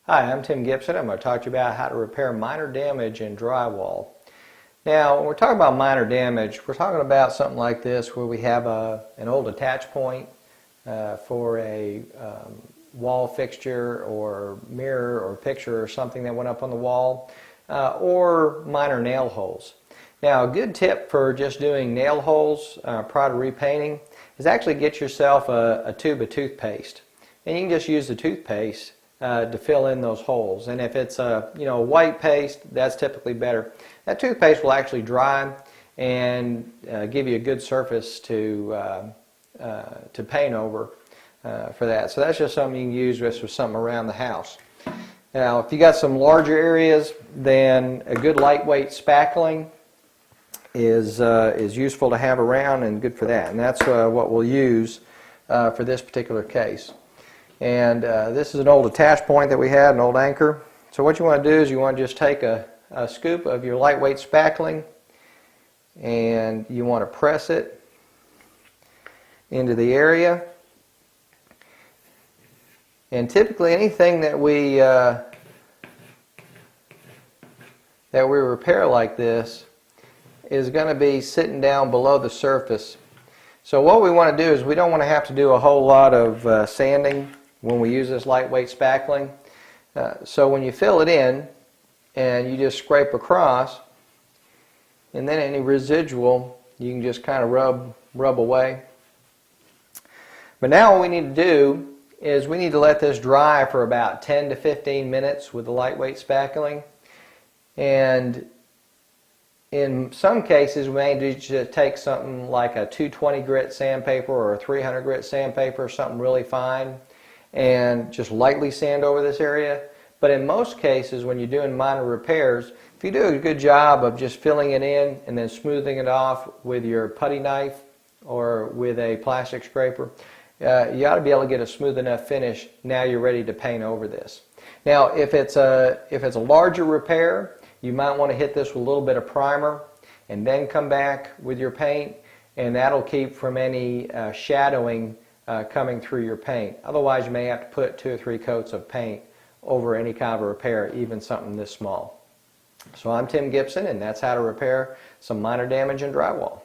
Hi, I'm Tim Gibson. I'm going to talk to you about how to repair minor damage in drywall. Now, when we're talking about minor damage, we're talking about something like this where we have an old attach point for a wall fixture or mirror or picture or something that went up on the wall, or minor nail holes. Now, a good tip for just doing nail holes prior to repainting is actually get yourself a tube of toothpaste. And you can just use the toothpaste to fill in those holes. And if it's a white paste, that's typically better. That toothpaste will actually dry and give you a good surface to paint over for that. So that's just something you can use just for something around the house. Now, if you got some larger areas, then a good lightweight spackling is useful to have around and good for that. And that's what we'll use for this particular case. And this is an old attach point that we had, an old anchor. So what you want to do is you want to just take a scoop of your lightweight spackling and you want to press it into the area. And typically anything that we repair like this is going to be sitting down below the surface. So what we want to do is we don't want to have to do a whole lot of sanding when we use this lightweight spackling. So when you fill it in and you just scrape across, and then any residual you can just kind of rub away. But now what we need to do is we need to let this dry for about 10 to 15 minutes with the lightweight spackling. And in some cases we may need to take something like a 220 grit sandpaper or a 300 grit sandpaper, something really fine, and just lightly sand over this area. But in most cases, when you're doing minor repairs, if you do a good job of just filling it in and then smoothing it off with your putty knife or with a plastic scraper, you ought to be able to get a smooth enough finish. Now you're ready to paint over this. Now, if it's a larger repair, you might want to hit this with a little bit of primer and then come back with your paint, and that'll keep from any shadowing coming through your paint. Otherwise, you may have to put 2 or 3 coats of paint over any kind of a repair, even something this small. So I'm Tim Gibson, and that's how to repair some minor damage in drywall.